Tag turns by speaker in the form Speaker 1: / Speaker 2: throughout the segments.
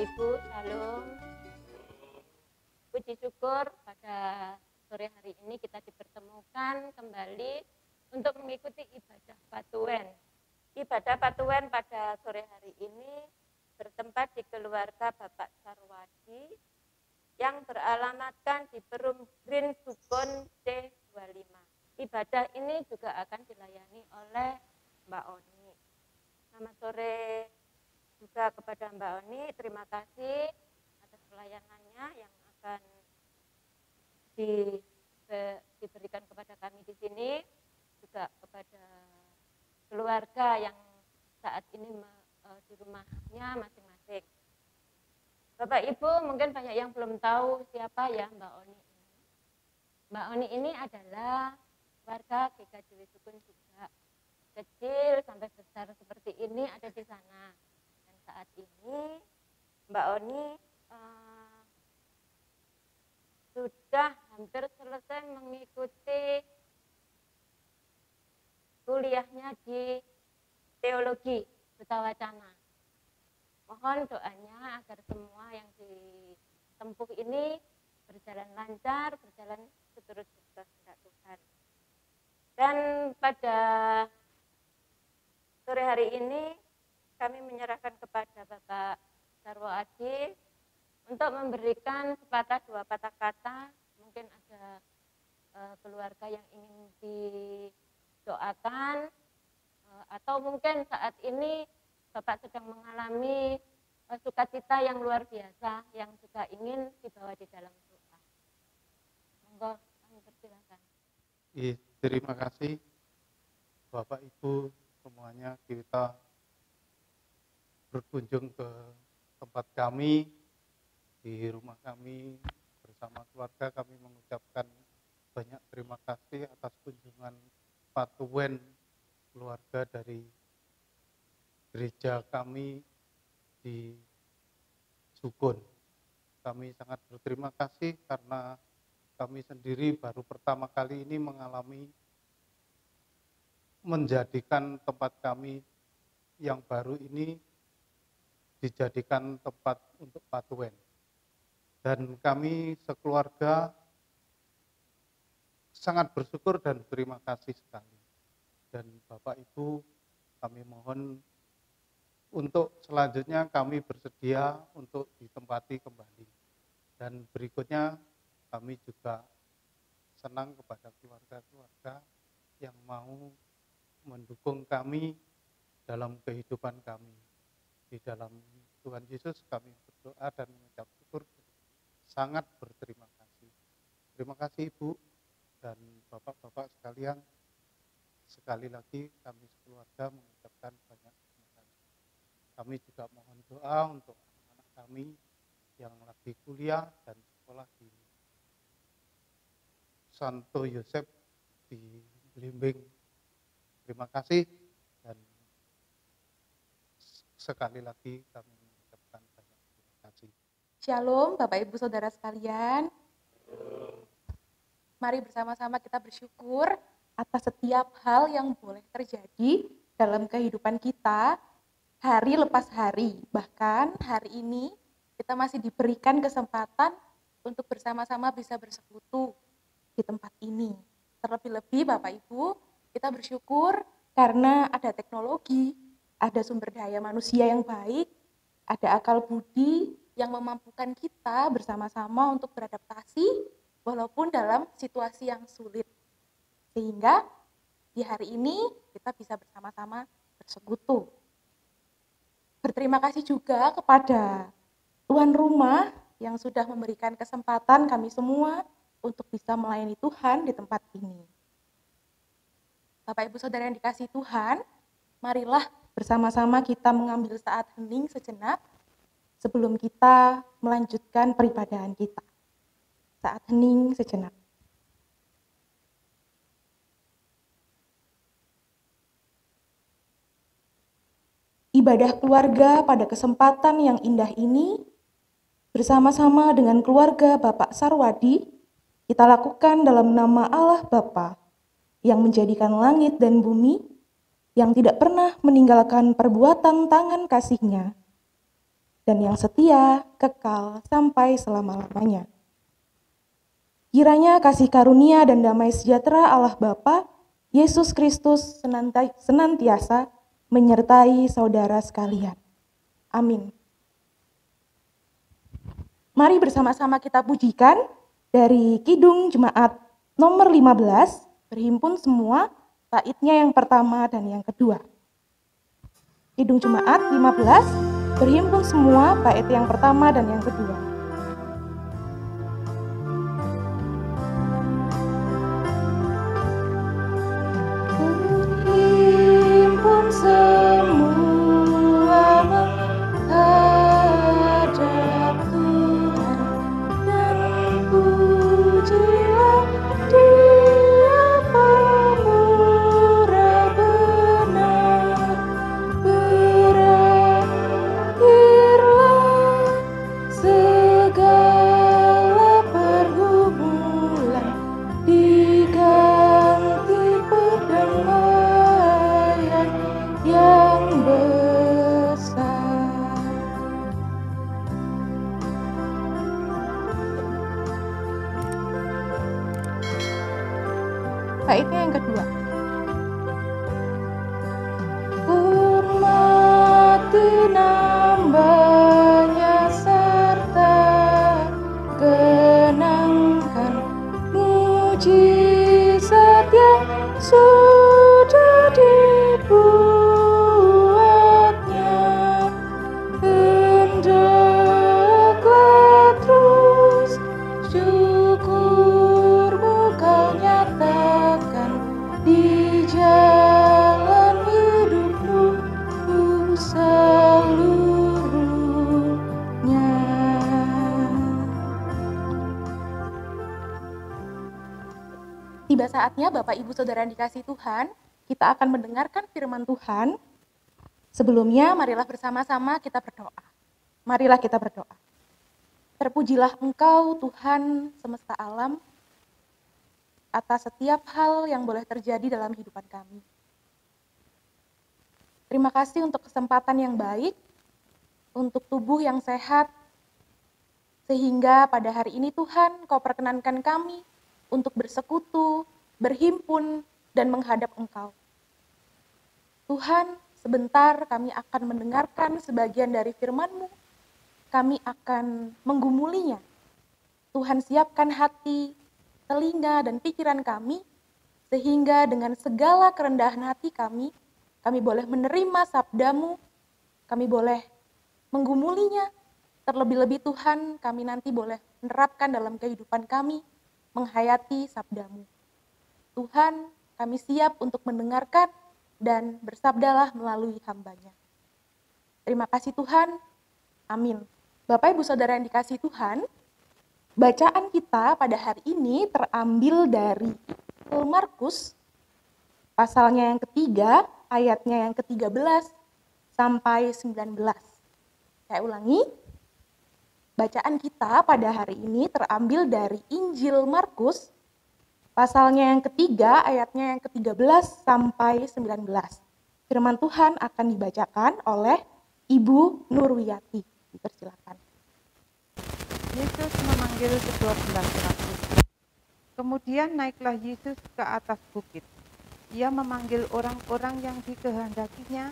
Speaker 1: Ibu, Shalom. Puji syukur pada sore hari ini kita dipertemukan kembali untuk mengikuti ibadah Patuwen. Ibadah Patuwen pada sore hari ini bertempat di keluarga Bapak Sarwadi yang beralamatkan di Perum Green Sukun C25. Ibadah ini juga akan dilayani oleh Mbak Oni. Selamat sore juga kepada Mbak Oni, terima kasih atas pelayanannya yang akan diberikan kepada kami di sini, juga kepada keluarga yang saat ini di rumahnya masing-masing. Bapak Ibu mungkin banyak yang belum tahu siapa ya Mbak Oni ini. Mbak Oni ini adalah warga GKJ Sukun juga. Kecil sampai besar seperti ini ada di sana. Saat ini Mbak Oni sudah hampir selesai mengikuti kuliahnya di Teologi Duta Wacana. Mohon doanya agar semua yang ditempuh ini berjalan lancar, berjalan seturut kehendak Tuhan. Dan pada sore hari ini kami menyerahkan kepada Bapak Sarwo Adi untuk memberikan sepatah dua patah kata. Mungkin ada keluarga yang ingin didoakan, atau mungkin saat ini Bapak sedang mengalami sukacita yang luar biasa yang juga ingin dibawa di dalam doa. Monggo, kami persilakan.
Speaker 2: Terima kasih Bapak Ibu semuanya, kita berkunjung ke tempat kami, di rumah kami bersama keluarga. Kami mengucapkan banyak terima kasih atas kunjungan Patuwen keluarga dari gereja kami di Sukun. Kami sangat berterima kasih karena kami sendiri baru pertama kali ini menjadikan tempat kami yang baru ini dijadikan tempat untuk Patuwen. Dan kami sekeluarga sangat bersyukur dan berterima kasih sekali. Dan Bapak Ibu, kami mohon untuk selanjutnya kami bersedia untuk ditempati kembali. Dan berikutnya kami juga senang kepada keluarga-keluarga yang mau mendukung kami dalam kehidupan kami. Di dalam Tuhan Yesus kami berdoa dan mengucap syukur, sangat berterima kasih. Terima kasih Ibu dan Bapak-bapak sekalian. Sekali lagi kami sekeluarga mengucapkan banyak terima kasih. Kami juga mohon doa untuk anak-anak kami yang lagi kuliah dan sekolah di Santo Yosef di Blimbing. Terima kasih dan sekali lagi kami mengucapkan banyak terima kasih.
Speaker 3: Shalom Bapak Ibu Saudara sekalian. Mari bersama-sama kita bersyukur atas setiap hal yang boleh terjadi dalam kehidupan kita hari lepas hari. Bahkan hari ini kita masih diberikan kesempatan untuk bersama-sama bisa bersekutu di tempat ini. Terlebih-lebih Bapak Ibu, kita bersyukur karena ada teknologi, ada sumber daya manusia yang baik, ada akal budi yang memampukan kita bersama-sama untuk beradaptasi walaupun dalam situasi yang sulit. Sehingga di hari ini kita bisa bersama-sama bersekutu. Berterima kasih juga kepada tuan rumah yang sudah memberikan kesempatan kami semua untuk bisa melayani Tuhan di tempat ini. Bapak Ibu Saudara yang dikasihi Tuhan, marilah bersama-sama kita mengambil saat hening sejenak sebelum kita melanjutkan peribadahan kita. Saat hening sejenak. Ibadah keluarga pada kesempatan yang indah ini bersama-sama dengan keluarga Bapak Sarwadi kita lakukan dalam nama Allah Bapa yang menjadikan langit dan bumi, yang tidak pernah meninggalkan perbuatan tangan kasih-Nya, dan yang setia kekal sampai selama-lamanya. Kiranya kasih karunia dan damai sejahtera Allah Bapa, Yesus Kristus senantiasa menyertai saudara sekalian. Amin. Mari bersama-sama kita pujikan dari Kidung Jemaat nomor 15, berhimpun semua, baitnya yang pertama dan yang kedua. Kidung Jemaat 15, berhimpun semua, bait yang pertama dan yang kedua. Berhimpun semua menghadap Tuhan, dan pujilah Dia pemurah benar. Berakhirlah segala pergumulan, diganti perdamaian yang besar. Baitnya yang kedua. Hormati nambahnya serta kenangkan mujizat yang sudah dibuatnya. Hendaklah terus syukurmu kau nyatakan di jalan hidupmu seluruhnya. Tiba saatnya Bapak Ibu Saudara yang dikasihi Tuhan, kita akan mendengarkan firman Tuhan. Sebelumnya marilah bersama-sama kita berdoa. Marilah kita berdoa. Terpujilah Engkau Tuhan semesta alam atas setiap hal yang boleh terjadi dalam kehidupan kami. Terima kasih untuk kesempatan yang baik, untuk tubuh yang sehat, sehingga pada hari ini Tuhan Kau perkenankan kami untuk bersekutu, berhimpun, dan menghadap Engkau. Tuhan, sebentar kami akan mendengarkan sebagian dari firman-Mu, kami akan menggumulinya. Tuhan siapkan hati, telinga, dan pikiran kami, sehingga dengan segala kerendahan hati kami boleh menerima sabda-Mu, kami boleh menggumulinya, terlebih-lebih Tuhan, kami nanti boleh menerapkan dalam kehidupan kami, menghayati sabda-Mu. Tuhan, kami siap untuk mendengarkan dan bersabdalah melalui hamba-Nya. Terima kasih Tuhan, amin. Bapak Ibu Saudara yang dikasihi Tuhan, bacaan kita pada hari ini terambil dari Injil Markus, pasalnya yang ketiga, ayatnya yang ke-13 sampai 19. Saya ulangi, bacaan kita pada hari ini terambil dari Injil Markus, pasalnya yang ketiga, ayatnya yang ke-13 sampai 19. Firman Tuhan akan dibacakan oleh Ibu Nurwiyati. Dipersilakan.
Speaker 4: Yesus memanggil ke-12 murid. Kemudian naiklah Yesus ke atas bukit. Ia memanggil orang-orang yang dikehendakinya,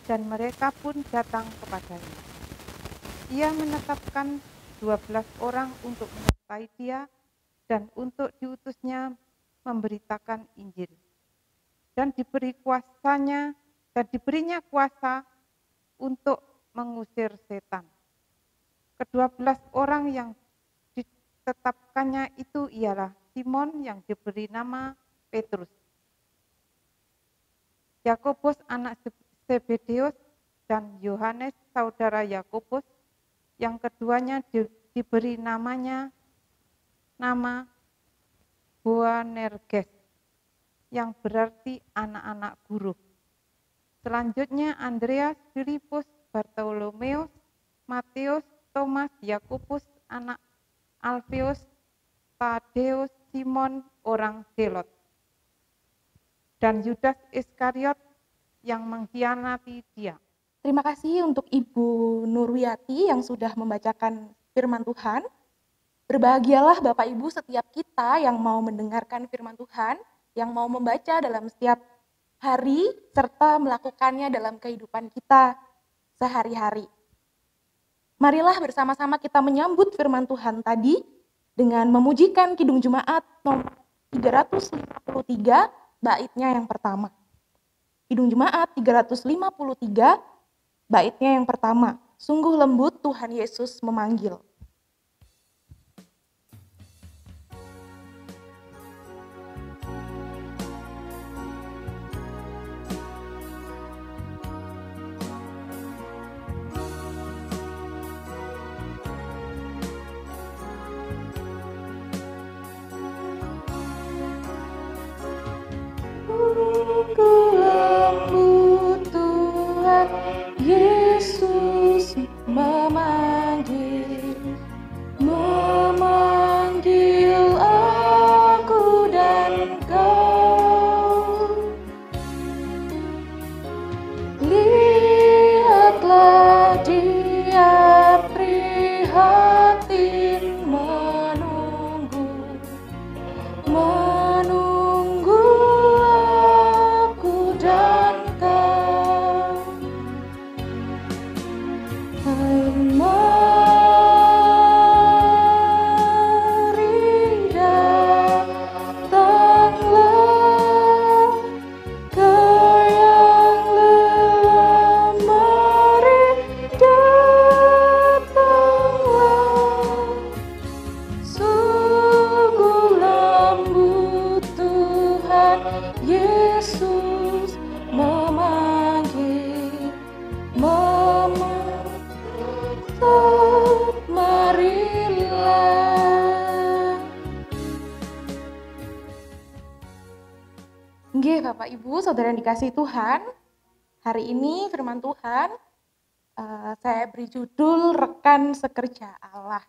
Speaker 4: dan mereka pun datang kepadanya. Ia menetapkan 12 orang untuk menyertai dia, dan untuk diutusnya memberitakan Injil. Dan diberinya kuasa untuk mengusir setan. Ke-12 orang yang ditetapkannya itu ialah Simon yang diberi nama Petrus, Yakobus anak Zebedeus, dan Yohanes saudara Yakobus, yang keduanya diberi nama Boanerges, yang berarti anak-anak guru. Selanjutnya Andreas, Filipus, Bartolomeus, Matius, Thomas, Yakobus anak Alfeus, Tadeus, Simon orang Zelot, dan Yudas Iskariot yang mengkhianati dia.
Speaker 3: Terima kasih untuk Ibu Nurwiyati yang sudah membacakan firman Tuhan. Berbahagialah Bapak Ibu setiap kita yang mau mendengarkan firman Tuhan, yang mau membaca dalam setiap hari, serta melakukannya dalam kehidupan kita sehari-hari. Marilah bersama-sama kita menyambut firman Tuhan tadi dengan memujikan Kidung Jemaat nomor 353, baitnya yang pertama. Kidung Jemaat 353, baitnya yang pertama. Sungguh lembut Tuhan Yesus memanggil. Lembut Tuhan Yesus memanggil, memanggil aku dan kau. Lihatlah Dia prihatin menunggu aku dan kau. Mari datanglah ke yang lelah, mari datanglah. Sungguh lembut Tuhan Yesus memanggil, marilah. Nggih, Bapak Ibu, Saudara yang dikasihi Tuhan, hari ini firman Tuhan saya beri judul Rekan Sekerja Allah.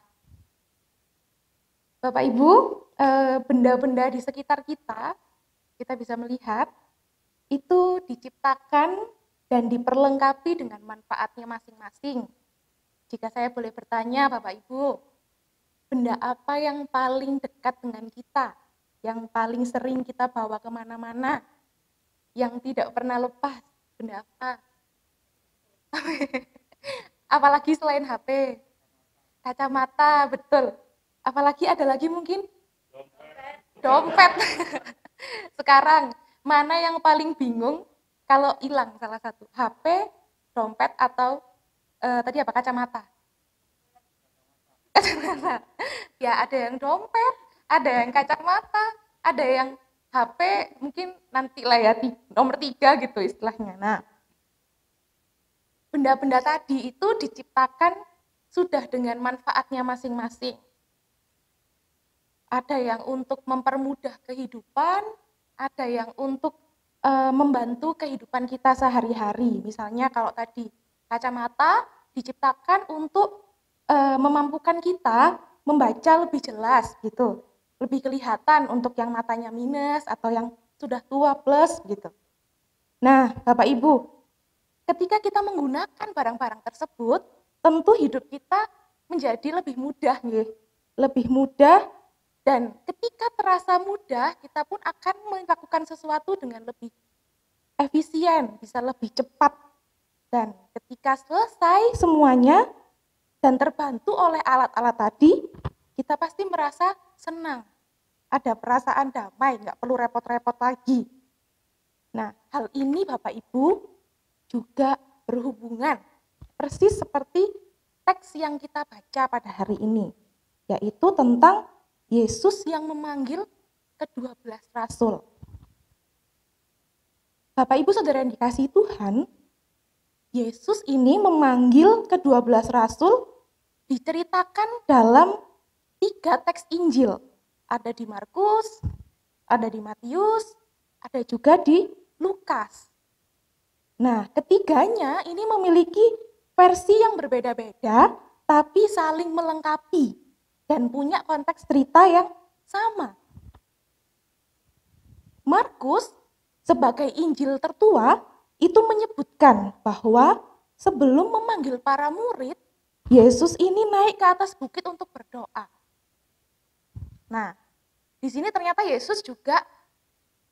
Speaker 3: Bapak Ibu, benda-benda di sekitar kita bisa melihat itu diciptakan dan diperlengkapi dengan manfaatnya masing-masing. Jika saya boleh bertanya, Bapak Ibu, benda apa yang paling dekat dengan kita, yang paling sering kita bawa kemana-mana, yang tidak pernah lepas, benda apa? Apalagi selain HP, kacamata, betul. Apalagi ada lagi mungkin? Dompet. Sekarang, mana yang paling bingung kalau hilang salah satu? HP, dompet, atau tadi apa, kacamata? Kacamata. Ya, ada yang dompet, ada yang kacamata, ada yang HP, mungkin nanti lah ya, nomor 3 gitu istilahnya. Nah, benda-benda tadi itu diciptakan sudah dengan manfaatnya masing-masing. Ada yang untuk mempermudah kehidupan, ada yang untuk membantu kehidupan kita sehari-hari. Misalnya kalau tadi kacamata diciptakan untuk memampukan kita membaca lebih jelas gitu, lebih kelihatan untuk yang matanya minus atau yang sudah tua plus gitu. Nah, Bapak Ibu, ketika kita menggunakan barang-barang tersebut, tentu hidup kita menjadi lebih mudah nih, lebih mudah. Dan ketika terasa mudah, kita pun akan melakukan sesuatu dengan lebih efisien, bisa lebih cepat. Dan ketika selesai semuanya dan terbantu oleh alat-alat tadi, kita pasti merasa senang. Ada perasaan damai, nggak perlu repot-repot lagi. Nah, hal ini Bapak Ibu juga berhubungan persis seperti teks yang kita baca pada hari ini, yaitu tentang Yesus yang memanggil ke-12 rasul. Bapak Ibu Saudara yang dikasihi Tuhan, Yesus ini memanggil ke-12 rasul diceritakan dalam 3 teks Injil. Ada di Markus, ada di Matius, ada juga di Lukas. Nah, ketiganya ini memiliki versi yang berbeda-beda, tapi saling melengkapi dan punya konteks cerita yang sama. Markus sebagai Injil tertua itu menyebutkan bahwa sebelum memanggil para murid, Yesus ini naik ke atas bukit untuk berdoa. Nah, di sini ternyata Yesus juga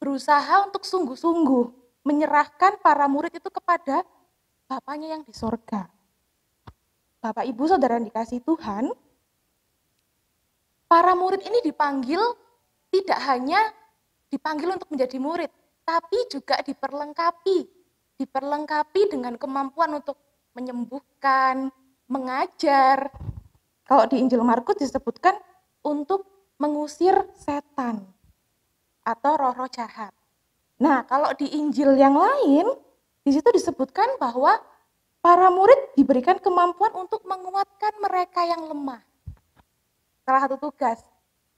Speaker 3: berusaha untuk sungguh-sungguh menyerahkan para murid itu kepada Bapaknya yang di sorga. Bapak, Ibu, Saudara yang dikasihi Tuhan, para murid ini dipanggil tidak hanya dipanggil untuk menjadi murid, tapi juga diperlengkapi dengan kemampuan untuk menyembuhkan, mengajar. Kalau di Injil Markus disebutkan untuk mengusir setan atau roh-roh jahat. Nah, kalau di Injil yang lain, di situ disebutkan bahwa para murid diberikan kemampuan untuk menguatkan mereka yang lemah. Salah satu tugas.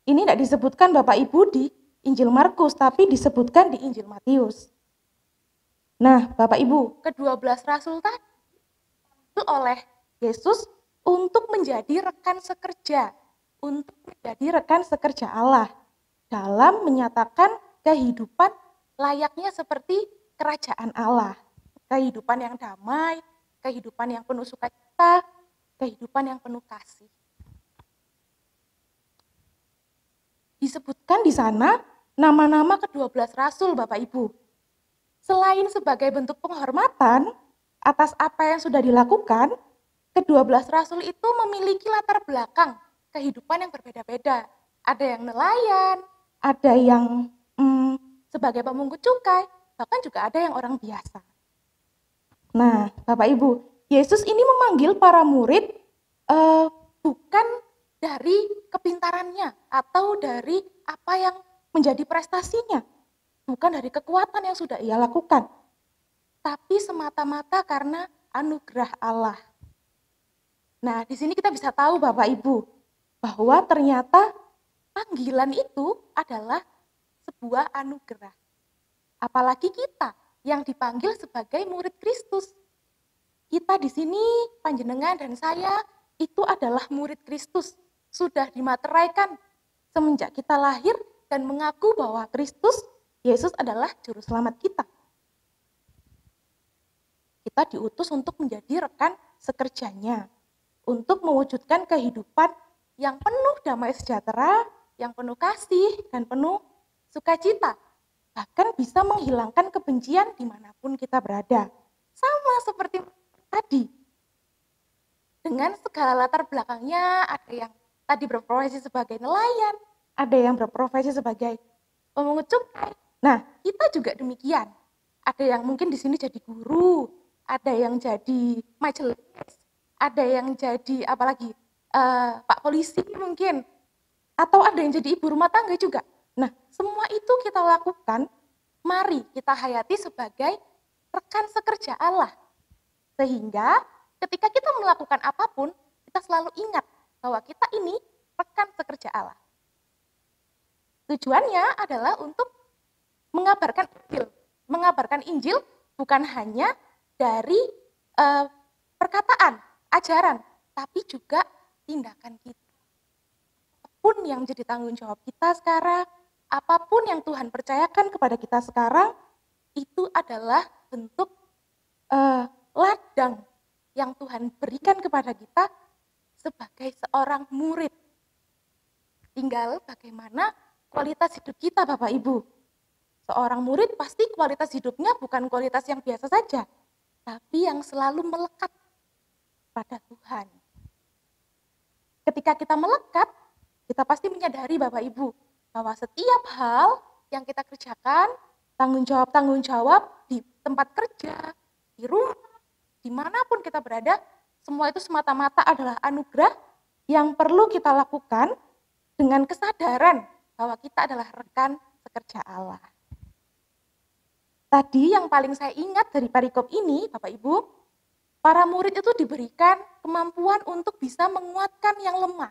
Speaker 3: Ini tidak disebutkan Bapak Ibu di Injil Markus, tapi disebutkan di Injil Matius. Nah, Bapak Ibu, ke-12 rasul tadi oleh Yesus untuk menjadi rekan sekerja, Allah dalam menyatakan kehidupan layaknya seperti kerajaan Allah. Kehidupan yang damai, kehidupan yang penuh sukacita, kehidupan yang penuh kasih. Disebutkan di sana nama-nama ke-12 rasul, Bapak Ibu. Selain sebagai bentuk penghormatan atas apa yang sudah dilakukan, ke-12 rasul itu memiliki latar belakang kehidupan yang berbeda-beda. Ada yang nelayan, ada yang sebagai pemungut cukai, bahkan juga ada yang orang biasa. Nah, Bapak Ibu, Yesus ini memanggil para murid bukan dari kepintarannya atau dari apa yang menjadi prestasinya, bukan dari kekuatan yang sudah ia lakukan, tapi semata-mata karena anugerah Allah. Nah, di sini kita bisa tahu Bapak Ibu, bahwa ternyata panggilan itu adalah sebuah anugerah. Apalagi kita yang dipanggil sebagai murid Kristus. Kita di sini, panjenengan dan saya, itu adalah murid Kristus. Sudah dimateraikan semenjak kita lahir dan mengaku bahwa Kristus, Yesus adalah juru selamat kita. Kita diutus untuk menjadi rekan sekerjanya, untuk mewujudkan kehidupan yang penuh damai sejahtera, yang penuh kasih, dan penuh sukacita. Bahkan bisa menghilangkan kebencian dimanapun kita berada. Sama seperti tadi. Dengan segala latar belakangnya, ada yang tadi berprofesi sebagai nelayan, ada yang berprofesi sebagai pemungut cukai. Nah, kita juga demikian. Ada yang mungkin di sini jadi guru, ada yang jadi majelis, ada yang jadi apalagi Pak Polisi mungkin, atau ada yang jadi ibu rumah tangga juga. Nah, semua itu kita lakukan, mari kita hayati sebagai rekan sekerja Allah. Sehingga ketika kita melakukan apapun, kita selalu ingat bahwa kita ini rekan sekerja Allah. Tujuannya adalah untuk mengabarkan Injil bukan hanya dari perkataan, ajaran, tapi juga tindakan kita. Apapun yang menjadi tanggung jawab kita sekarang, apapun yang Tuhan percayakan kepada kita sekarang, itu adalah bentuk ladang yang Tuhan berikan kepada kita sebagai seorang murid. Tinggal bagaimana kualitas hidup kita, Bapak Ibu. Seorang murid pasti kualitas hidupnya bukan kualitas yang biasa saja, tapi yang selalu melekat pada Tuhan. Ketika kita melekat, kita pasti menyadari Bapak Ibu, bahwa setiap hal yang kita kerjakan, tanggung jawab di tempat kerja, di rumah, dimanapun kita berada, semua itu semata-mata adalah anugerah yang perlu kita lakukan dengan kesadaran bahwa kita adalah rekan sekerja Allah. Tadi yang paling saya ingat dari perikop ini, Bapak Ibu, para murid itu diberikan kemampuan untuk bisa menguatkan yang lemah.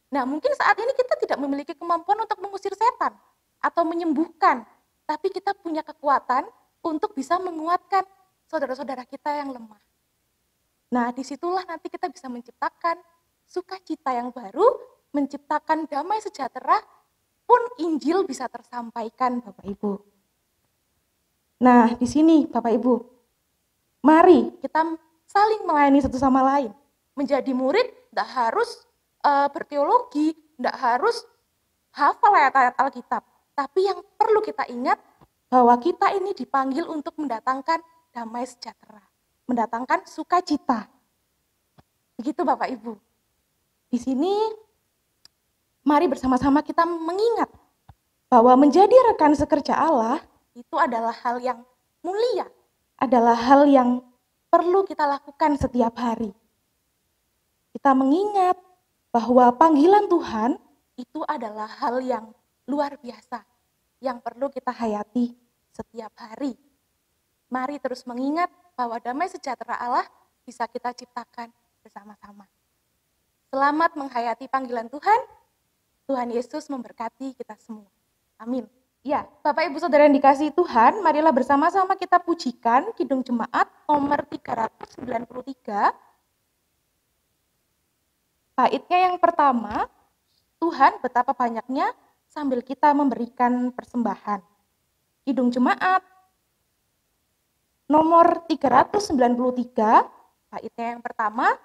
Speaker 3: Nah, mungkin saat ini kita tidak memiliki kemampuan untuk mengusir setan atau menyembuhkan, tapi kita punya kekuatan untuk bisa menguatkan saudara-saudara kita yang lemah. Nah, disitulah nanti kita bisa menciptakan sukacita yang baru, menciptakan damai sejahtera, pun Injil bisa tersampaikan, Bapak Ibu. Nah, di sini Bapak Ibu, mari kita saling melayani satu sama lain. Menjadi murid tidak harus berteologi, tidak harus hafal ayat-ayat Alkitab. Tapi yang perlu kita ingat bahwa kita ini dipanggil untuk mendatangkan damai sejahtera, mendatangkan sukacita. Begitu Bapak Ibu. Di sini mari bersama-sama kita mengingat bahwa menjadi rekan sekerja Allah itu adalah hal yang mulia, adalah hal yang perlu kita lakukan setiap hari. Kita mengingat bahwa panggilan Tuhan itu adalah hal yang luar biasa, yang perlu kita hayati setiap hari. Mari terus mengingat bahwa damai sejahtera Allah bisa kita ciptakan bersama-sama. Selamat menghayati panggilan Tuhan. Tuhan Yesus memberkati kita semua. Amin. Ya, Bapak Ibu Saudara yang dikasihi Tuhan, marilah bersama-sama kita pujikan Kidung Jemaat nomor 393. Baitnya yang pertama, Tuhan betapa banyaknya, sambil kita memberikan persembahan. Kidung Jemaat nomor 393, baitnya yang pertama,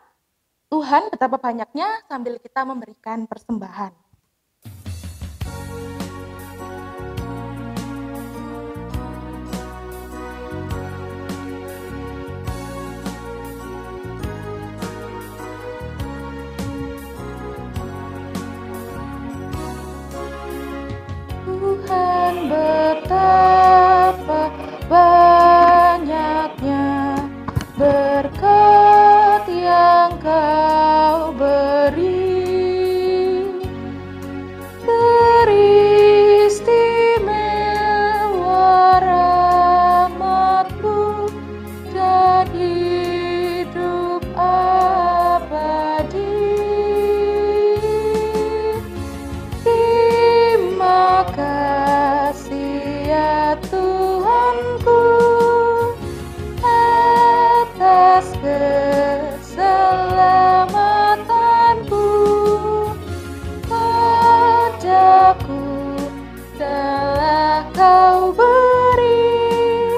Speaker 3: Tuhan betapa banyaknya, sambil kita memberikan persembahan. Tuhan betapa banyaknya berkat yang Kau beri, teristimewa rahmat-Mu dan hidup abadi. Terima kasih ya Tuhanku atas keselamatanmu padaku, telah Kau beri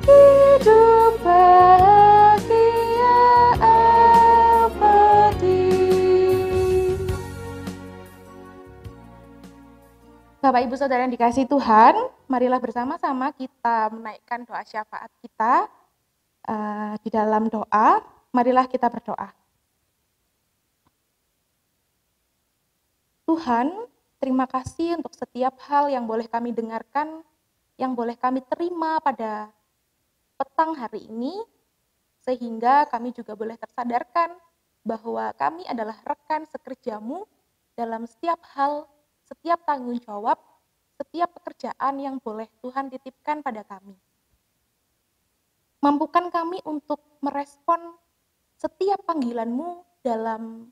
Speaker 3: hidup bahagia abadi. Bapak Ibu Saudara yang dikasihi Tuhan, marilah bersama-sama kita menaikkan doa syafaat kita. Di dalam doa, marilah kita berdoa. Tuhan, terima kasih untuk setiap hal yang boleh kami dengarkan, yang boleh kami terima pada petang hari ini, sehingga kami juga boleh tersadarkan bahwa kami adalah rekan sekerja-Mu dalam setiap hal, setiap tanggung jawab, setiap pekerjaan yang boleh Tuhan titipkan pada kami. Mampukan kami untuk merespon setiap panggilan-Mu dalam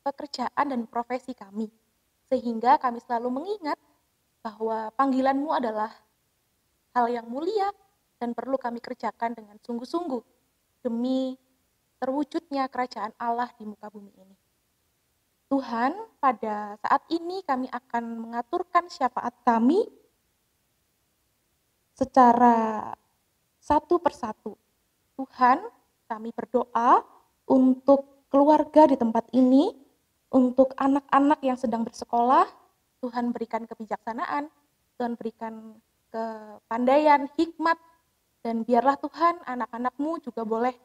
Speaker 3: pekerjaan dan profesi kami, sehingga kami selalu mengingat bahwa panggilan-Mu adalah hal yang mulia dan perlu kami kerjakan dengan sungguh-sungguh demi terwujudnya kerajaan Allah di muka bumi ini. Tuhan, pada saat ini kami akan mengaturkan syafaat kami secara satu persatu. Tuhan, kami berdoa untuk keluarga di tempat ini, untuk anak-anak yang sedang bersekolah. Tuhan berikan kebijaksanaan, Tuhan berikan kepandaian, hikmat, dan biarlah Tuhan anak-anak-Mu juga boleh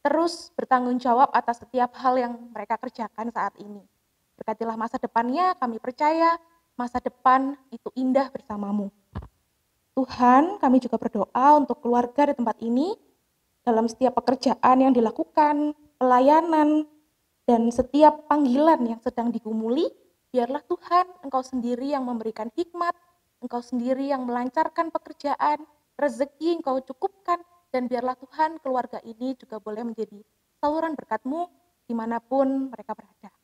Speaker 3: terus bertanggung jawab atas setiap hal yang mereka kerjakan saat ini. Berkatilah masa depannya, kami percaya masa depan itu indah bersama-Mu. Tuhan, kami juga berdoa untuk keluarga di tempat ini, dalam setiap pekerjaan yang dilakukan, pelayanan, dan setiap panggilan yang sedang digumuli, biarlah Tuhan, Engkau sendiri yang memberikan hikmat, Engkau sendiri yang melancarkan pekerjaan, rezeki Engkau cukupkan, dan biarlah Tuhan keluarga ini juga boleh menjadi saluran berkat-Mu dimanapun mereka berada.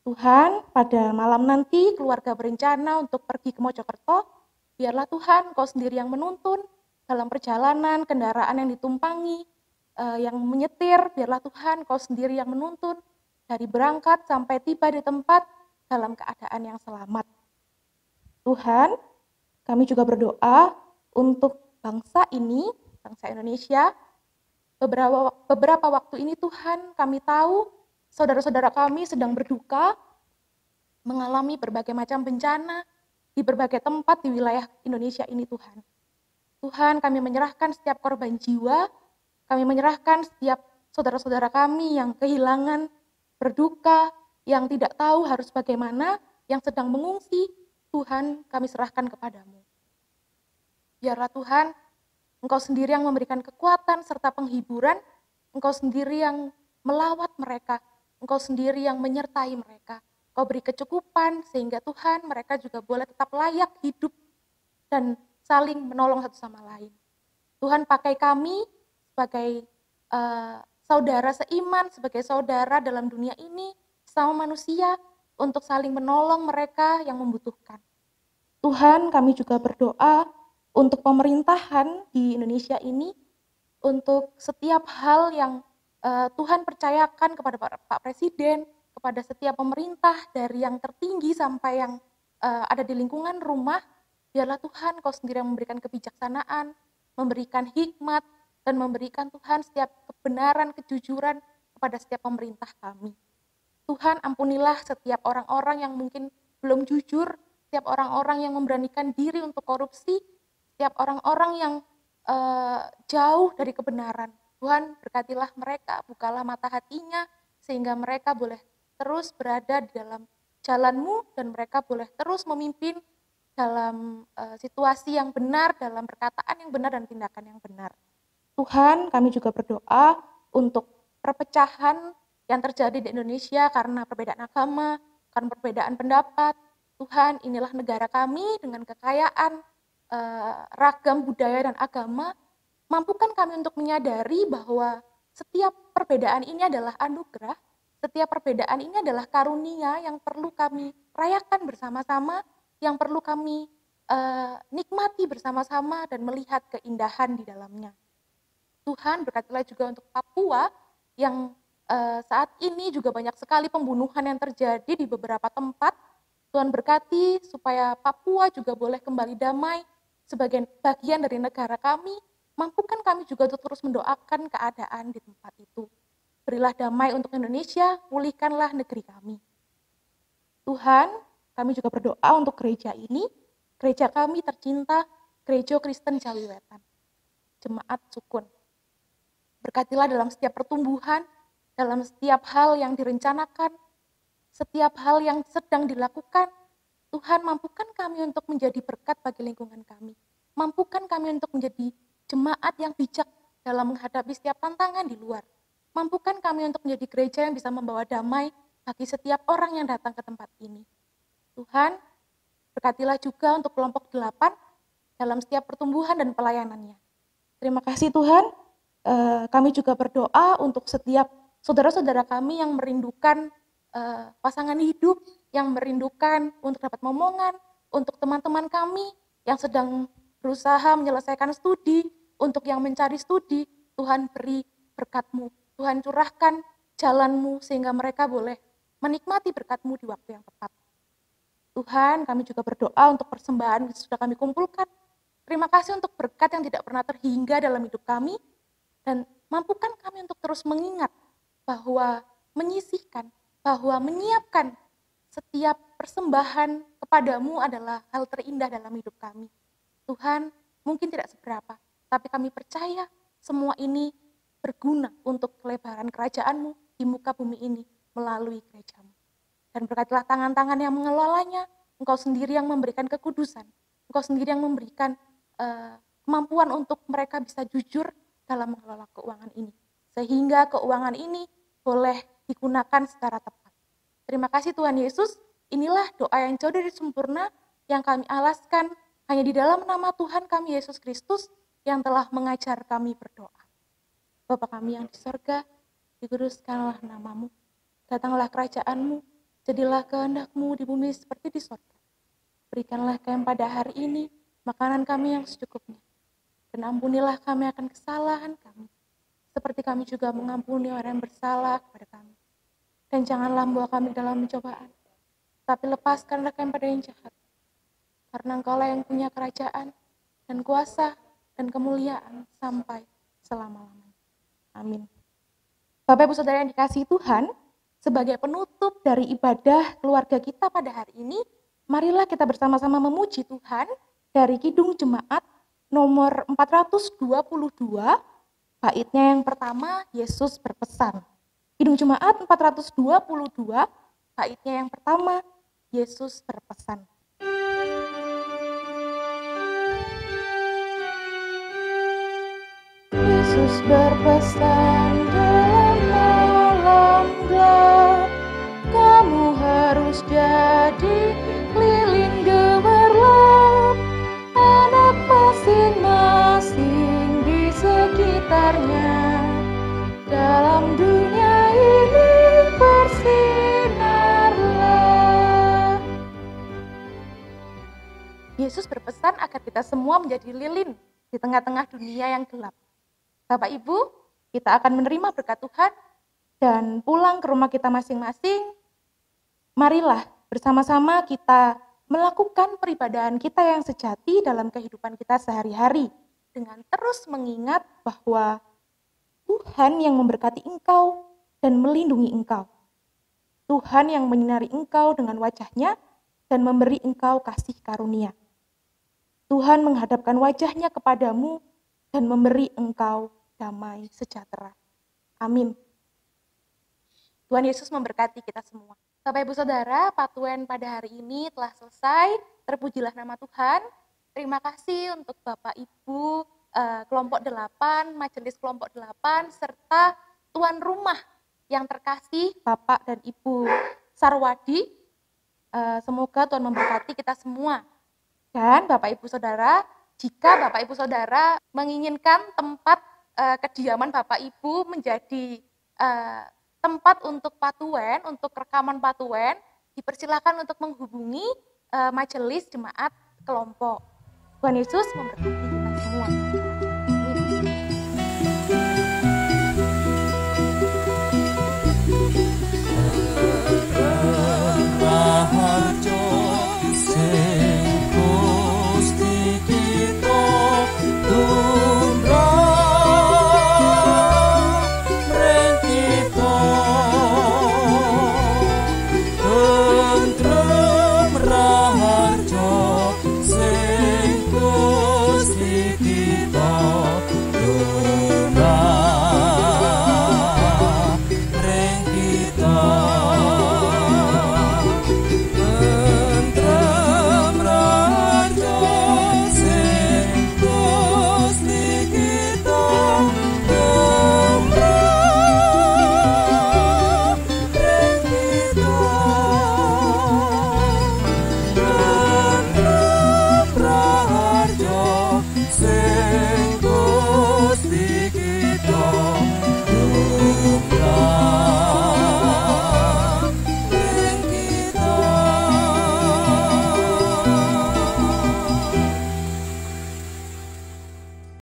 Speaker 3: Tuhan, pada malam nanti keluarga berencana untuk pergi ke Mojokerto, biarlah Tuhan Engkau sendiri yang menuntun dalam perjalanan, kendaraan yang ditumpangi, yang menyetir, biarlah Tuhan Engkau sendiri yang menuntun dari berangkat sampai tiba di tempat dalam keadaan yang selamat. Tuhan, kami juga berdoa untuk bangsa ini, bangsa Indonesia, Beberapa waktu ini Tuhan, kami tahu saudara-saudara kami sedang berduka, mengalami berbagai macam bencana di berbagai tempat di wilayah Indonesia ini Tuhan. Tuhan, kami menyerahkan setiap korban jiwa, kami menyerahkan setiap saudara-saudara kami yang kehilangan, berduka, yang tidak tahu harus bagaimana, yang sedang mengungsi. Tuhan, kami serahkan kepadamu. Biarlah Tuhan, Engkau sendiri yang memberikan kekuatan serta penghiburan, Engkau sendiri yang melawat mereka, Engkau sendiri yang menyertai mereka. Engkau beri kecukupan sehingga Tuhan mereka juga boleh tetap layak hidup dan saling menolong satu sama lain. Tuhan pakai kami sebagai saudara seiman, sebagai saudara dalam dunia ini, sama manusia, untuk saling menolong mereka yang membutuhkan. Tuhan, kami juga berdoa untuk pemerintahan di Indonesia ini, untuk setiap hal yang Tuhan percayakan kepada Pak Presiden, kepada setiap pemerintah, dari yang tertinggi sampai yang ada di lingkungan rumah, biarlah Tuhan Kau sendiri yang memberikan kebijaksanaan, memberikan hikmat, dan memberikan Tuhan setiap kebenaran, kejujuran kepada setiap pemerintah kami. Tuhan, ampunilah setiap orang-orang yang mungkin belum jujur, setiap orang-orang yang memberanikan diri untuk korupsi, setiap orang-orang yang jauh dari kebenaran. Tuhan, berkatilah mereka, bukalah mata hatinya, sehingga mereka boleh terus berada di dalam jalan-Mu, dan mereka boleh terus memimpin dalam situasi yang benar, dalam perkataan yang benar, dan tindakan yang benar. Tuhan, kami juga berdoa untuk perpecahan yang terjadi di Indonesia karena perbedaan agama, karena perbedaan pendapat. Tuhan, inilah negara kami dengan kekayaan ragam budaya dan agama. Mampukan kami untuk menyadari bahwa setiap perbedaan ini adalah anugerah, setiap perbedaan ini adalah karunia yang perlu kami rayakan bersama-sama, yang perlu kami nikmati bersama-sama dan melihat keindahan di dalamnya. Tuhan, berkatilah juga untuk Papua yang saat ini juga banyak sekali pembunuhan yang terjadi di beberapa tempat. Tuhan berkati supaya Papua juga boleh kembali damai sebagai bagian dari negara kami. Mampukan kami juga untuk terus mendoakan keadaan di tempat itu. Berilah damai untuk Indonesia, pulihkanlah negeri kami. Tuhan, kami juga berdoa untuk gereja ini, gereja kami tercinta, Gereja Kristen Jawi Wetan, Jemaat Sukun. Berkatilah dalam setiap pertumbuhan, dalam setiap hal yang direncanakan, setiap hal yang sedang dilakukan. Tuhan, mampukan kami untuk menjadi berkat bagi lingkungan kami. Mampukan kami untuk menjadi jemaat yang bijak dalam menghadapi setiap tantangan di luar. Mampukan kami untuk menjadi gereja yang bisa membawa damai bagi setiap orang yang datang ke tempat ini. Tuhan, berkatilah juga untuk kelompok 8 dalam setiap pertumbuhan dan pelayanannya. Terima kasih Tuhan. Kami juga berdoa untuk setiap saudara-saudara kami yang merindukan pasangan hidup, yang merindukan untuk dapat momongan, untuk teman-teman kami yang sedang berusaha menyelesaikan studi, untuk yang mencari studi. Tuhan, beri berkat-Mu, Tuhan curahkan jalan-Mu sehingga mereka boleh menikmati berkat-Mu di waktu yang tepat. Tuhan, kami juga berdoa untuk persembahan yang sudah kami kumpulkan. Terima kasih untuk berkat yang tidak pernah terhingga dalam hidup kami, dan mampukan kami untuk terus mengingat bahwa menyisihkan, bahwa menyiapkan setiap persembahan kepadamu adalah hal terindah dalam hidup kami. Tuhan, mungkin tidak seberapa, tapi kami percaya semua ini berguna untuk kelebaran kerajaan-Mu di muka bumi ini melalui gereja-Mu. Dan berkatilah tangan-tangan yang mengelolanya, Engkau sendiri yang memberikan kekudusan, Engkau sendiri yang memberikan kemampuan untuk mereka bisa jujur dalam mengelola keuangan ini, sehingga keuangan ini boleh digunakan secara tepat. Terima kasih Tuhan Yesus, inilah doa yang jauh dari sempurna yang kami alaskan hanya di dalam nama Tuhan kami Yesus Kristus yang telah mengajar kami berdoa. Bapa kami yang di sorga, dikuduskanlah nama-Mu, datanglah kerajaan-Mu, jadilah kehendak-Mu di bumi seperti di sorga. Berikanlah kami pada hari ini makanan kami yang secukupnya, dan ampunilah kami akan kesalahan kami, seperti kami juga mengampuni orang yang bersalah kepada kami. Dan janganlah membawa kami dalam pencobaan, tapi lepaskanlah kami pada yang jahat. Karena Engkaulah yang punya kerajaan, dan kuasa, dan kemuliaan sampai selama-lamanya. Amin. Bapak Ibu Saudara yang dikasihi Tuhan, sebagai penutup dari ibadah keluarga kita pada hari ini, marilah kita bersama-sama memuji Tuhan dari Kidung Jemaat nomor 422, baitnya yang pertama, Yesus berpesan. Kidung Jemaat 422, baitnya yang pertama, Yesus berpesan. Yesus berpesan dalam malam gelap, kamu harus jadi lilin gemerlap, anak masing-masing di sekitarnya. Dalam dunia ini bersinarlah. Yesus berpesan agar kita semua menjadi lilin di tengah-tengah dunia yang gelap. Bapak Ibu, kita akan menerima berkat Tuhan dan pulang ke rumah kita masing-masing. Marilah bersama-sama kita melakukan peribadahan kita yang sejati dalam kehidupan kita sehari-hari dengan terus mengingat bahwa Tuhan yang memberkati engkau dan melindungi engkau. Tuhan yang menyinari engkau dengan wajah-Nya dan memberi engkau kasih karunia. Tuhan menghadapkan wajah-Nya kepadamu dan memberi engkau damai sejahtera. Amin. Tuhan Yesus memberkati kita semua. Bapak Ibu Saudara, Patuen pada hari ini telah selesai. Terpujilah nama Tuhan. Terima kasih untuk Bapak Ibu kelompok 8, majelis kelompok 8, serta tuan rumah yang terkasih Bapak dan Ibu Sarwadi. Semoga Tuhan memberkati kita semua. Dan Bapak Ibu Saudara, jika Bapak Ibu Saudara menginginkan tempat kediaman Bapak Ibu menjadi tempat untuk patuen, untuk rekaman patuen, dipersilakan untuk menghubungi majelis jemaat kelompok. Tuhan Yesus memberkati.